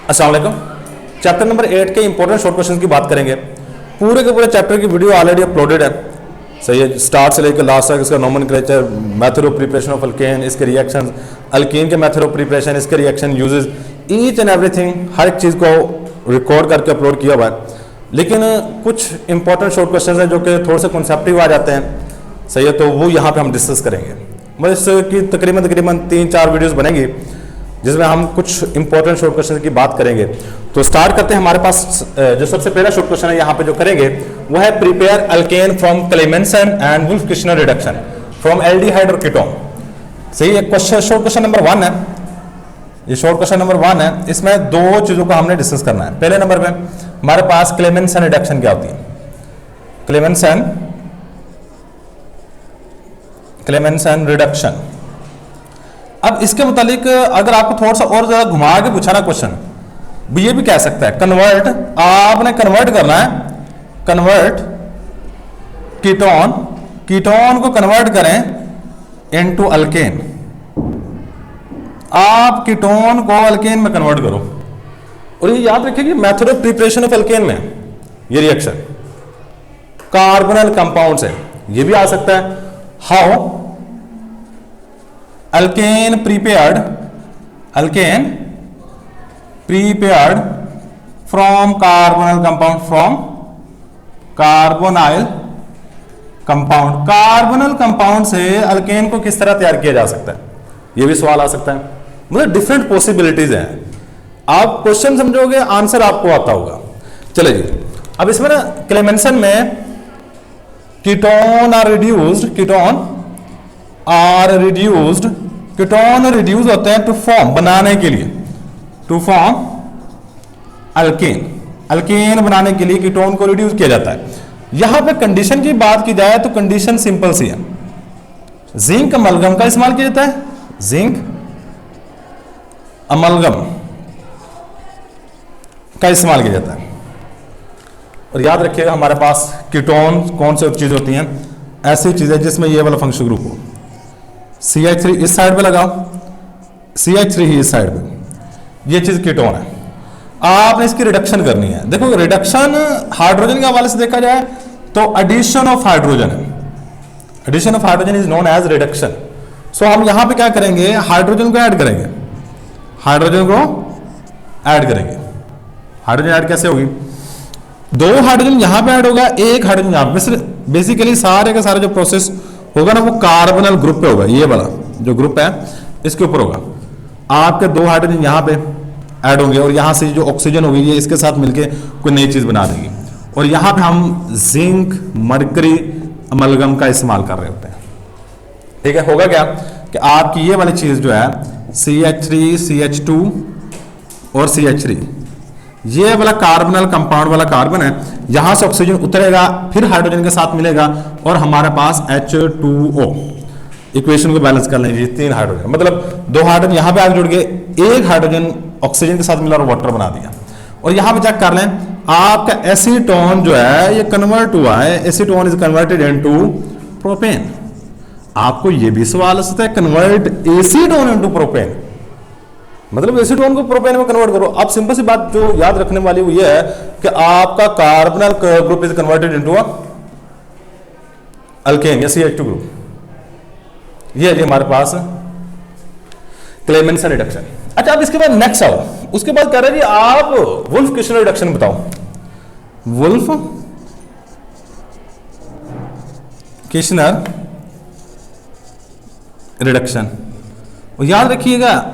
अस्सलाम वालेकुम। Chapter number 8 के इंपॉर्टेंट शॉर्ट क्वेश्चन की बात करेंगे। पूरे के पूरे चैप्टर की वीडियो ऑलरेडी अपलोडेड है, सही है, स्टार्ट से लेकर लास्ट तक। इसका nomenclature, method of preparation of alkane, इसके रिएक्शन, अल्कीन के मेथड ऑफ प्रिपरेशन, इसके reaction uses, each and everything, हर एक चीज़ को रिकॉर्ड करके अपलोड किया हुआ है। लेकिन कुछ इंपॉर्टेंट शॉर्ट क्वेश्चन हैं जो कि थोड़े से कॉन्सेप्टिव आ जाते हैं, सही है, तो वो यहाँ पे हम डिस्कस करेंगे। मतलब इसकी तकरीबन 3-4 वीडियोस बनेंगी जिसमें हम कुछ इंपॉर्टेंट शॉर्ट क्वेश्चन की बात करेंगे। तो स्टार्ट करते हैं। हमारे पास जो सबसे पहला शॉर्ट क्वेश्चन है यहाँ पे जो करेंगे वो है prepare alkane from Clemmensen and wolf-Kishner reduction from aldehyde और कीटोन। सही है, क्वेश्चन शॉर्ट क्वेश्चन नंबर 1 है। ये शॉर्ट क्वेश्चन नंबर 1 है। इसमें दो चीजों को हमने डिस्कस करना है। पहले नंबर पे हमारे पास क्लेमेंसन रिडक्शन क्या होती है, क्लेमेंसन रिडक्शन। अब इसके मुतालिक अगर आपको थोड़ा सा और ज्यादा घुमा के पूछा ना क्वेश्चन, ये भी कह सकता है कन्वर्ट, आपने कन्वर्ट करना है, कन्वर्ट कीटोन को कन्वर्ट करें इनटू अल्केन। आप कीटोन को अल्केन में कन्वर्ट करो। और ये याद रखिए कि method of preparation of alkane में ये रिएक्शन कार्बोनल कंपाउंड है, ये भी आ सकता है। How alkane prepared from carbonyl compound से अल्केन को किस तरह तैयार किया जा सकता है, यह भी सवाल आ सकता है। मतलब डिफरेंट पॉसिबिलिटीज हैं। आप क्वेश्चन समझोगे, आंसर आपको आता होगा। चलिए जी, अब इसमें ना क्लेमेंसन में कीटोन रिड्यूस होते हैं टू फॉर्म, बनाने के लिए, टू फॉर्म अल्केन बनाने के लिए कीटोन को रिड्यूस किया जाता है। यहां पे कंडीशन की बात की जाए तो कंडीशन सिंपल सी है, जिंक अमलगम का इस्तेमाल किया जाता है, जिंक अमलगम का इस्तेमाल किया जाता है। और याद रखिएगा हमारे पास कीटोन कौन सी चीज होती हैं, ऐसी चीजें जिसमें ये वाला फंक्शनल ग्रुप हो। CH3 इस साइड पे लगाओ, CH3 ही इस साइड पे, ये चीज कीटोन है। आपने इसकी रिडक्शन करनी है। देखो रिडक्शन हाइड्रोजन के हवाले से देखा जाए तो एडिशन ऑफ हाइड्रोजन है, addition of hydrogen is known as reduction. So हम यहां पे क्या करेंगे, हाइड्रोजन को ऐड करेंगे, हाइड्रोजन ऐड कैसे होगी, 2 हाइड्रोजन यहां पे ऐड होगा, 1 हाइड्रोजन यहां पे। बेसिकली सारे का सारा जो प्रोसेस होगा ना वो कार्बोनल ग्रुप पे होगा, ये वाला जो ग्रुप है इसके ऊपर होगा। आपके 2 हाइड्रोजन यहां पे ऐड होंगे और यहां से जो ऑक्सीजन होगी ये इसके साथ मिलके कोई नई चीज बना देगी। और यहां पे हम जिंक मरकरी अमलगम का इस्तेमाल कर रहे होते हैं। ठीक है, होगा क्या कि आपकी ये वाली चीज जो है CH3 CH2 और CH3, ये वाला कार्बोनल कंपाउंड वाला कार्बन है, यहां से ऑक्सीजन उतरेगा, फिर हाइड्रोजन के साथ मिलेगा और हमारे पास H2O। इक्वेशन को बैलेंस कर लीजिए, 3 हाइड्रोजन, मतलब 2 हाइड्रोजन यहां पे आगे जुड़ गए, 1 हाइड्रोजन ऑक्सीजन के साथ मिला और वाटर बना दिया। और यहां पे चेक कर लें, आपका एसीटोन जो है ये कन्वर्ट हुआ है, acetone is converted into propane. आपको ये भी सवाल आ सकता है, कन्वर्ट एसीटोन इनटू प्रोपेन, मतलब एसीटोन को प्रोपेन में कन्वर्ट करो। अब सिंपल सी बात जो याद रखने वाली वो ये है कि आपका कार्बोनल group is converted into alkane या CH2 ग्रुप। ये है हमारे पास क्लेमेंसन रिडक्शन। अच्छा, अब इसके बाद नेक्स्ट आओ, उसके बाद कह रहे हैं जी आप वुल्फ-किश्नर रिडक्शन बताओ। वुल्फ-किश्नर रिडक्शन, और याद रखिएगा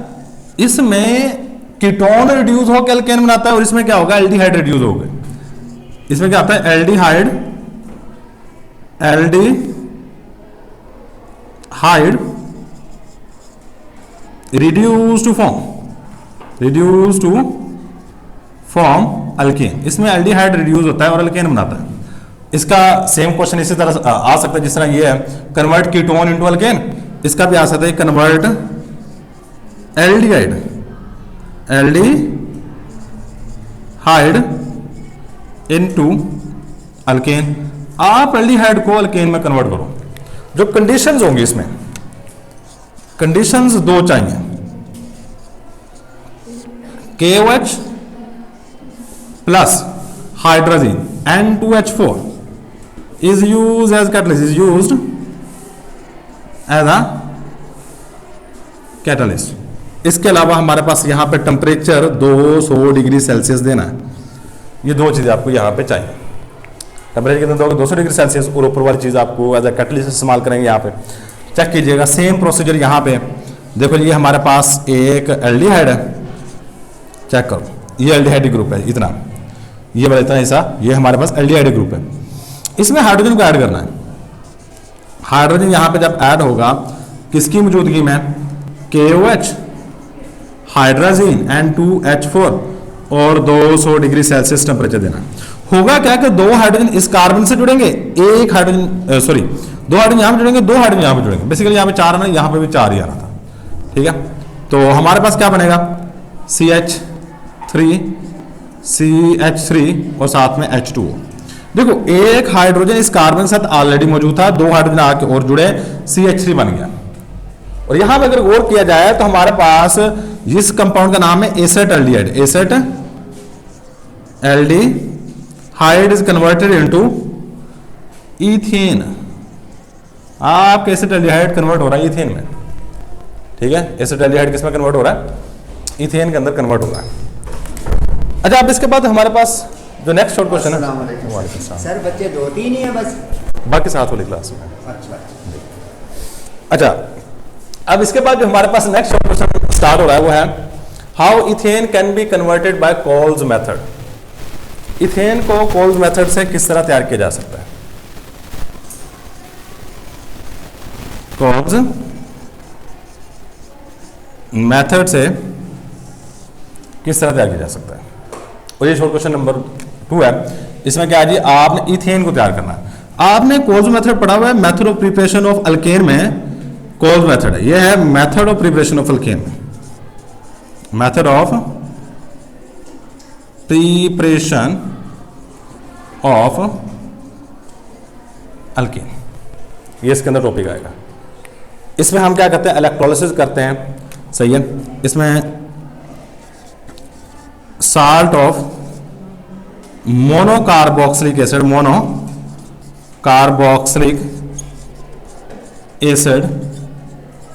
इसमें कीटोन रिड्यूस होकर अल्केन बनाता है और इसमें क्या होगा, एल्डिहाइड रिड्यूस होगा। इसमें क्या आता है, aldehyde reduce to form alkane. इसमें एल्डिहाइड रिड्यूस होता है और अल्केन बनाता है। इसका सेम क्वेश्चन इसी तरह आ सकता है जिस तरह ये है कन्वर्ट कीटोन इनटू अल्केन, इसका भी आ सकता है कन्वर्ट एल्डिहाइड इनटू अल्केन। आप एल्डिहाइड को अल्केन में कन्वर्ट करो। जो कंडीशंस होंगी इसमें, कंडीशंस 2 चाहिए, KOH plus hydrogen N2H4 is used as catalyst, is used as a catalyst. इसके अलावा हमारे पास यहाँ पे टेम्परेचर 200 डिग्री सेल्सियस देना है। ये दो चीज़ें आपको यहाँ पे चाहिए, टेम्परेचर कितना दोगे 200 डिग्री सेल्सियस, और ऊपर वाली चीज़ आपको एज अ कैटलिस्ट इस्तेमाल करेंगे। यहाँ पे चेक कीजिएगा सेम प्रोसीजर यहाँ पे। देखो ये हमारे पास एक एल्डिहाइड है, चेक करो ये एल्डिहाइड ग्रुप है, इतना ये वाला इतना हिस्सा ये हमारे पास एल्डिहाइड ग्रुप है। इसमें हाइड्रोजन को ऐड करना है। हाइड्रोजन यहाँ पे जब ऐड होगा किसकी मौजूदगी में, KOH हाइड्रोजन N2H4 और 200 डिग्री सेल्सियस टेम्परेचर देना। होगा क्या कि दो हाइड्रोजन इस कार्बन से जुड़ेंगे, एक हाइड्रोजन सॉरी दो हाइड्रोजन यहाँ पे जुड़ेंगे, दो हाइड्रोजन यहाँ पे जुड़ेंगे। बेसिकली यहाँ पे 4 आना, यहाँ पे भी 4 ही आना था, ठीक है। तो हमारे पास क्या बनेगा, CH3 और साथ में H2O। देखो एक हाइड्रोजन इस कार्बन के साथ ऑलरेडी मौजूद था, दो हाइड्रोजन आके और जुड़े, CH3 बन गया। और यहां पर अगर गौर किया जाए तो हमारे पास इस कंपाउंड का नाम है asset aldehyde. Asset aldehyde is converted into ethane. आपका एसेट एल्डिहाइड कन्वर्ट हो रहा है ईथेन में, ठीक है। एसेट एल्डिहाइड किस में कन्वर्ट हो रहा है, ईथेन के अंदर कन्वर्ट हो रहा है। अच्छा अब इसके बाद हमारे पास जो नेक्स्ट शॉर्ट क्वेश्चन है, सर बच्चे 2-3 ही है बस, बाकी साथ वाली क्लास में। अच्छा अब इसके बाद जो हमारे पास नेक्स्ट शॉर्ट क्वेश्चन स्टार्ट हो रहा है वो है how ethane can be converted by Kolbe's method. Ethane को कोल्स मेथड से किस तरह तैयार किया जा सकता है, कोल्स मेथड से किस तरह तैयार किया जा सकता है। और ये शॉर्ट क्वेश्चन नंबर 2 है। इसमें क्या है जी, आपने इथेन को तैयार करना है। आपने कोल्स मेथड पढ़ा हुआ है, method of preparation of alkane में कोल्स मेथड है। ये है method of preparation of alkane, method of preparation of alkane, ये इसके अंदर टॉपिक आएगा। इसमें हम क्या करते हैं, इलेक्ट्रोलिसिस करते हैं, सही है। इसमें salt of monocarboxylic acid, monocarboxylic acid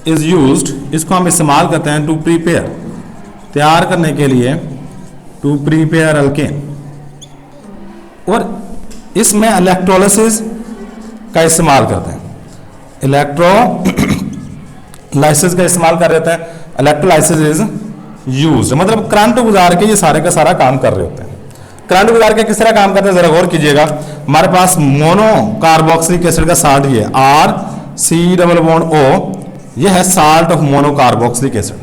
is used, इसको हम इस्तेमाल करते हैं टू प्रिपेयर, तैयार करने के लिए, टू प्रिपेयर अल्केन। और इसमें इलेक्ट्रोलिसिस का इस्तेमाल करते हैं, इलेक्ट्रोलाइसिस का इस्तेमाल कर रहे हैं। इलेक्ट्रोलाइसिस इज यूज्ड मतलब करंट गुजार के ये सारे का सारा काम कर रहे होते हैं। करंट गुजार के किस तरह काम करते हैं जरा गौर कीजिएगा। हमारे पास मोनो कार्बोक्सिलिक एसिड का साल्ट ये RC≡O, ये है salt of mono carboxylic acid,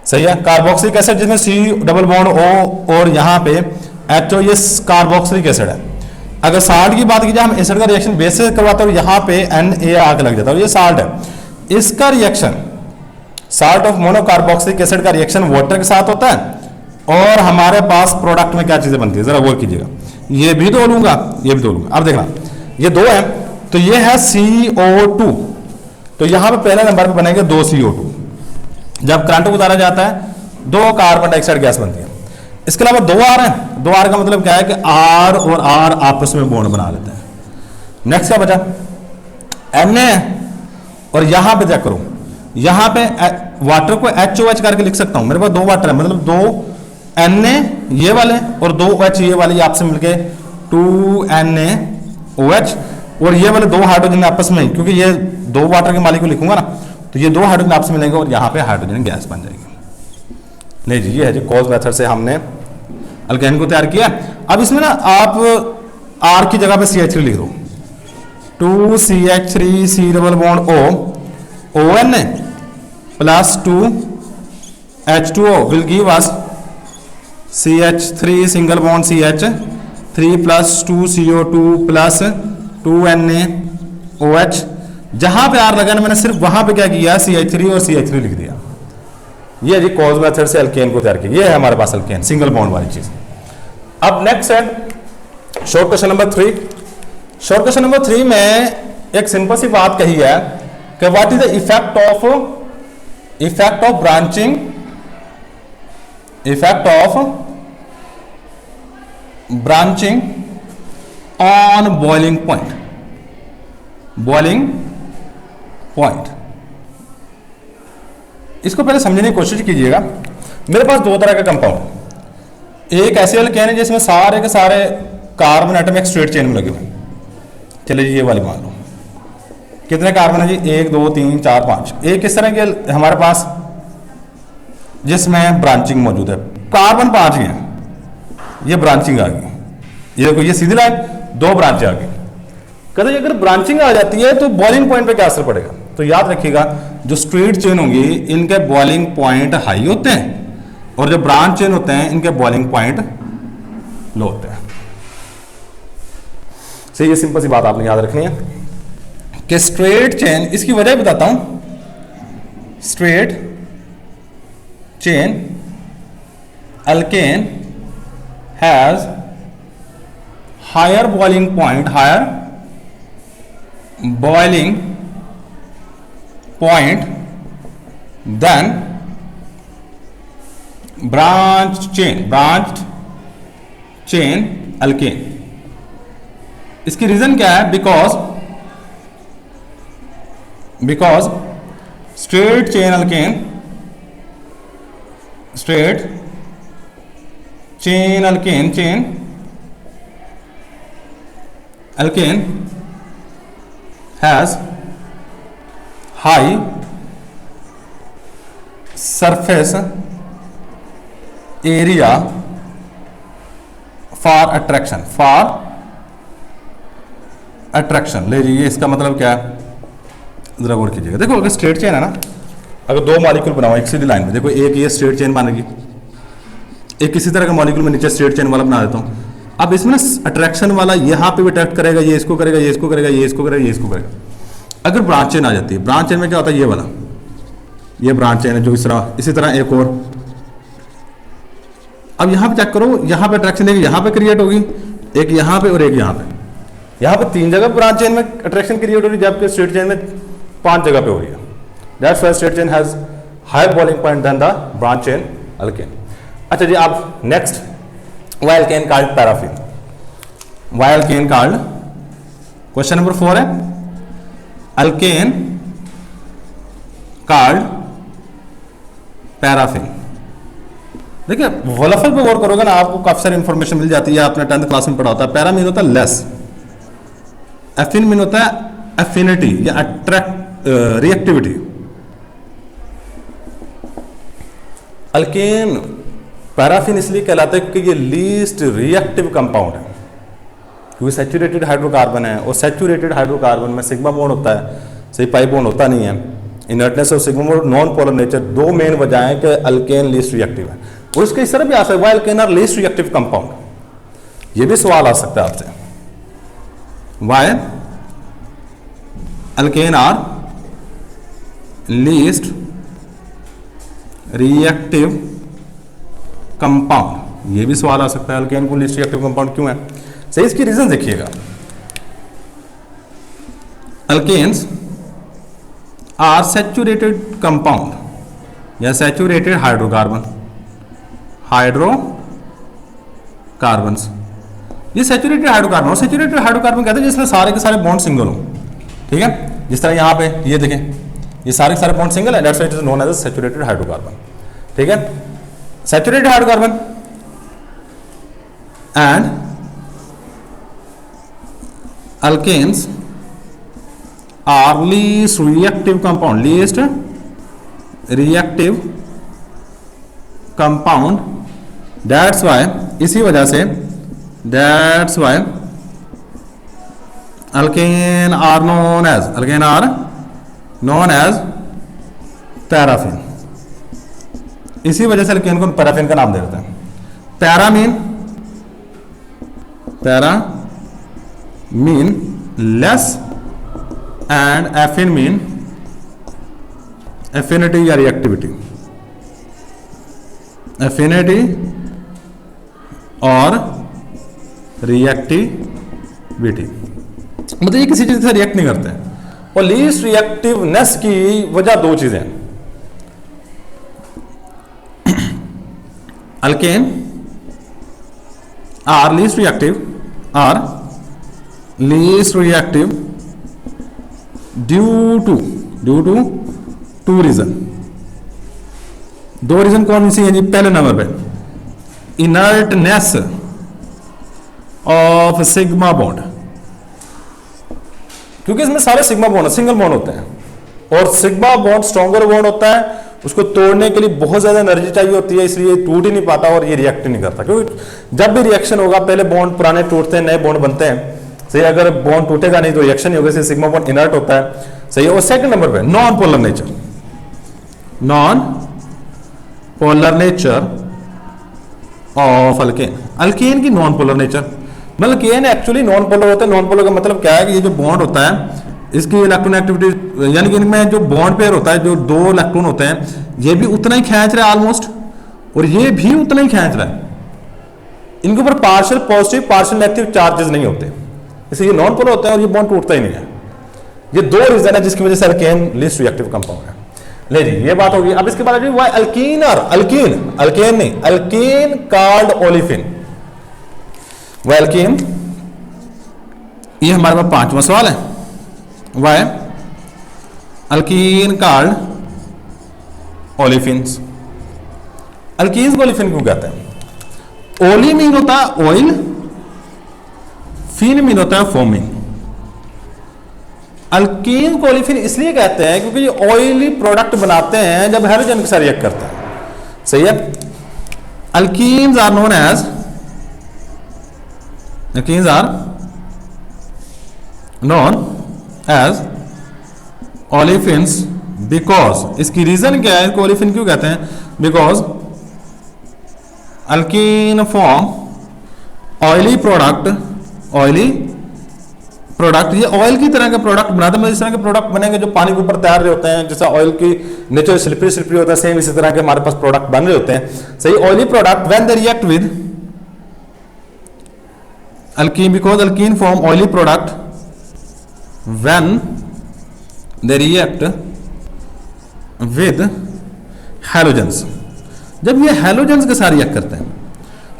सही है। कार्बोक्सिलिक एसिड जिसमें C≡O और यहाँ पे HO, ये कार्बोक्सिलिक एसिड है। अगर साल्ट की बात की जाए, हम एसिड का रिएक्शन बेस से करवाते हैं, यहाँ पे Na आके लग जाता है, ये साल्ट है। इसका reaction salt of mono carboxylic acid का रिएक्शन वाटर के साथ होता है, और हमारे पास प्रोडक्ट में क्या चीजें बनती है जरा गौर कीजिएगा। ये भी दो लूंगा, ये भी दो लूंगा। अब देखना ये दो है, तो ये है CO2, तो यहां पे पहले नंबर पे बनेंगे 2 CO2। जब करंट उतारा जाता है 2 कार्बन डाइऑक्साइड गैस बनती है। इसके अलावा 2 R है। 2 R का मतलब क्या है कि R और R आपस में बॉन्ड बना लेते हैं। नेक्स्ट क्या बचा, Na है, और यहां पे चेक करो, यहां पे वाटर को HOH करके लिख सकता हूं। मेरे पास 2 वाटर है, मतलब 2 Na ये वाले और 2 H ये वाले, आपसे मिलके 2NaOH, और ये वाले 2 हाइड्रोजन आपस में, क्योंकि ये 2 वाटर के मालिक को लिखूंगा ना, तो ये 2 हाइड्रोजन आपस में मिलेंगे और यहाँ पे हाइड्रोजन गैस बन जाएगी। नहीं जी, ये है जी कोल्स मेथड से हमने अल्केन को तैयार किया। अब इसमें ना आप R की जगह पे CH3 लिख दो, 2CH3 C≡O ONA plus 2H2O will give us CH3 plus 2CO2 plus 2NaOH। जहां पे R लगाना मैंने सिर्फ वहां पे क्या किया, CH3 और CH3 लिख दिया। ये जी कोल्स मेथड से अल्केन को तैयार किया। ये है हमारे पास अल्केन, सिंगल बॉन्ड वाली चीज। अब नेक्स्ट है short question number 3। Short question number 3 में एक सिंपल सी बात कही है कि what is the effect of branching on boiling point, boiling point. इसको पहले समझने की कोशिश कीजिएगा। मेरे पास दो तरह का कंपाउंड, एक ऐसे अल्केन है जिसमें सारे के सारे कार्बन एटम एक स्ट्रेट चेन में लगे हुए। चलिए जी ये वाली मान लो, कितने कार्बन है जी, 1 2 3 4 5। एक इस तरह के हमारे पास जिसमें ब्रांचिंग मौजूद है, कार्बन 5 ही है, ये ब्रांचिंग आ गई, ये देखो ये सीधी लाइन, 2 ब्रांच आ गई। कहते अगर ब्रांचिंग आ जाती है तो बॉइलिंग पॉइंट पे क्या असर पड़ेगा? तो याद रखिएगा जो स्ट्रेट चेन होंगी इनके बॉइलिंग पॉइंट हाई होते हैं और जो ब्रांच चेन होते हैं इनके बॉइलिंग पॉइंट लो होते हैं। सही, ये सिंपल सी बात आपने याद रखनी है कि स्ट्रेट चेन, इसकी वजह बताता हूं। Straight chain alkane has higher boiling point, higher boiling point than branch chain alkane. इसकी रीजन क्या है? Because straight chain alkane has high surface area for attraction। ले जाइए, इसका मतलब क्या है जरा गौर कीजिएगा। देखो अगर स्ट्रेट चेन है ना, अगर 2 मॉलिक्यूल बनाओ एक सीधी लाइन में, देखो एक ये स्ट्रेट चेन बनेगी, एक किसी तरह का मॉलिक्यूल में नीचे स्ट्रेट चेन वाला बना देता हूं। अब इसमें ना अट्रैक्शन वाला यहां पे भी अट्रैक्ट करेगा, ये इसको करेगा, ये इसको करेगा, ये इसको करेगा, ये इसको करेगा। अगर ब्रांच चेन आ जाती है, ब्रांच चेन में क्या होता है, ये वाला, ये ब्रांच चेन है जो इसी तरह एक और। अब यहां पे चेक करो, यहां पे अट्रैक्शन देखिए, यहां पे क्रिएट होगी, एक यहां पे और एक यहां पे। यहां पे 3 जगह ब्रांच चेन में अट्रैक्शन क्रिएट हो रही है, जबकि स्ट्रेट चेन में 5 जगह पे हो रही है। That's why straight chain has higher boiling point than the branch chain alkane. अच्छा जी, आप next, why alkane called paraffin? Why alkane called? Question number 4 है, alkane called paraffin। देखिए वोलाफल पे गौर करोगे ना, आपको काफी सारी इंफॉर्मेशन मिल जाती है, आपने 10th क्लास में पढ़ा होता है। पैरा मीन होता है लेस, एफिन मीन होता है एफिनिटी या अट्रैक्ट रिएक्टिविटी। अल्केन पैराफिन इसलिए कहलाता है क्योंकि ये लीस्ट रिएक्टिव कंपाउंड है, क्योंकि सैचुरेटेड हाइड्रोकार्बन है और सैचुरेटेड हाइड्रोकार्बन में सिग्मा बॉन्ड होता है, सही पाई बॉन्ड होता नहीं है। इनर्टनेस और sigma bond, non polar nature, 2 main वजह है कि अल्केन लीस्ट रिएक्टिव है। और इसके इस तरह भी आ सकता है, why alkane are least reactive compound, ये भी सवाल आ सकता है आपसे, why alkane are least reactive compound, ये भी सवाल आ सकता है, अल्केन को लीस्ट रिएक्टिव कंपाउंड क्यों है। सही, इसकी रीजन देखिएगा। अल्केन्स आर सैचुरेटेड कंपाउंड या सैचुरेटेड हाइड्रोकार्बन्स। ये सैचुरेटेड हाइड्रोकार्बन, और सैचुरेटेड हाइड्रोकार्बन कहते हैं जिसमें सारे के सारे बॉन्ड सिंगल हो, ठीक है। जिस तरह यहां पे ये देखें, ये सारे के सारे बॉन्ड सिंगल है, that's why it is known as saturated hydrocarbon, ठीक है। Saturated hydrocarbon and alkanes are least reactive compound, least reactive compound, that's why, इसी वजह से that's why alkane are known as paraffin। इसी वजह से अल्केन को पैराफिन का नाम दे देते हैं। Para mean less and affin mean affinity या रिएक्टिविटी, एफिनिटी और रिएक्टिविटी, मतलब ये किसी चीज से रिएक्ट नहीं करते हैं। और लीस्ट रिएक्टिवनेस की वजह 2 चीजें हैं। Alkane are least reactive due to two reason. दो रीजन कौन सी है जी? पहले नंबर पे इनर्टनेस ऑफ सिग्मा बॉन्ड, क्योंकि इसमें सारे सिग्मा बॉन्ड सिंगल बॉन्ड होते हैं, और सिग्मा बॉन्ड स्ट्रॉन्गर बॉन्ड होता है, उसको तोड़ने के लिए बहुत ज्यादा एनर्जी चाहिए होती है, इसलिए टूट ही नहीं पाता और ये रिएक्ट नहीं करता। क्योंकि जब भी रिएक्शन होगा पहले बॉन्ड पुराने टूटते हैं, नए बॉन्ड बनते हैं, सही। अगर बॉन्ड टूटेगा नहीं तो रिएक्शन नहीं होगा, सिग्मा बॉन्ड इनर्ट होता है, सही है। और सेकंड नंबर पे non polar nature of alkane. Alkane की नॉन पोलर नेचर, मतलब अल्केन एक्चुअली नॉन पोलर होता है। नॉन पोलर का मतलब क्या है कि ये जो बॉन्ड होता है इसकी इलेक्ट्रॉन एक्टिविटी, यानी कि इनमें जो बॉन्ड पेयर होता है, जो दो इलेक्ट्रॉन होते हैं, ये भी उतना ही खींच रहा है ऑलमोस्ट, और ये भी उतना ही खींच रहा है। इनके ऊपर partial positive partial negative charges नहीं होते, इसलिए ये नॉन पोलर होता है और ये बॉन्ड टूटता ही नहीं है। ये दो रीजन है जिसकी वजह से अल्केन लीस्ट रिएक्टिव कंपाउंड है। ले जी, ये बात होगी। अब इसके बाद why alkene called olefin. Why alkene, ये हमारे पास पांचवा सवाल है। Why alkene called olefins. Alkenes को ओलिफिन क्यों कहते हैं? ओली मीन होता है ऑयल, फिन मीन होता है फोमिंग। अल्कीन को ओलिफिन इसलिए कहते हैं क्योंकि ये ऑयली प्रोडक्ट बनाते हैं जब हाइड्रोजन के साथ रिएक्ट करता है, सही है। Alkenes are known as olefins because, इसकी रीजन क्या है, इसको ओलिफिन क्यों कहते हैं? Because alkene form oily product, ये ऑयल की तरह के प्रोडक्ट बनाते हैं। इस तरह के प्रोडक्ट बनेंगे जो पानी के ऊपर तैयार रहे होते हैं, जैसा ऑयल की नेचर स्लिपरी होता है, सेम इसी तरह के हमारे पास प्रोडक्ट बन रहे होते हैं, सही। Oily product when they react with alkyne, because alkene form oily product when they react with halogens, जब ये हैलोजेंस के साथ रिएक्ट करते हैं।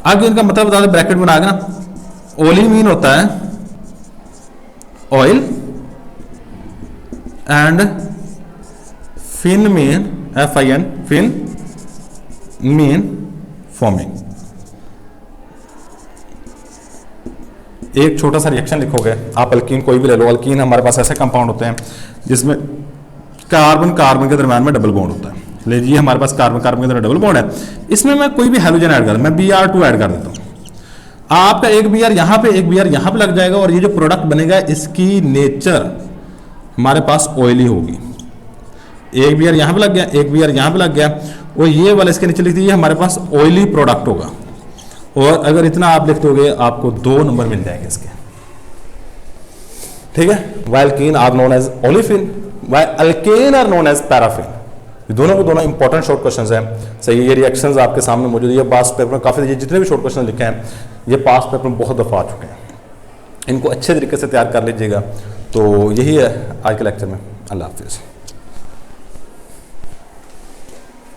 आगे इनका मतलब बता दें, ब्रैकेट बना देना। ओली मीन होता है oil and fin mean FIN, fin mean forming. एक छोटा सा रिएक्शन लिखोगे आप, अल्कीन कोई भी ले लो। अल्कीन हमारे पास ऐसे कंपाउंड होते हैं जिसमें कार्बन कार्बन के दरम्यान में डबल बॉन्ड होता है। ले जी, हमारे पास कार्बन कार्बन के अंदर डबल बॉन्ड है, इसमें मैं कोई भी हाइड्रोजन ऐड कर, मैं Br2 ऐड कर देता हूं, आपका एक Br यहां पे एक Br यहां पे लग जाएगा, और ये जो प्रोडक्ट बनेगा इसकी नेचर हमारे पास ऑयली होगी। एक Br यहां पे लग गया, एक Br यहां पे लग गया, और ये वाला इसके नीचे लिख दीजिए, हमारे पास ऑयली प्रोडक्ट होगा। और अगर इतना आप लिख दोगे आपको 2 नंबर मिल जाएंगे इसके, ठीक है। Why alkene are known as olefin, why alkane are known as paraffin. दोनों को दोनों इंपॉर्टेंट शॉर्ट क्वेश्चंस हैं, सही। ये रिएक्शंस आपके सामने मौजूद है, ये पास पेपर में काफी, जितने भी शॉर्ट क्वेश्चन लिखे हैं ये पास पेपर में बहुत दफा आ चुके हैं। इनको अच्छे तरीके से तैयार कर लीजिएगा। तो यही है आज के लेक्चर में। अल्लाह हाफिज़।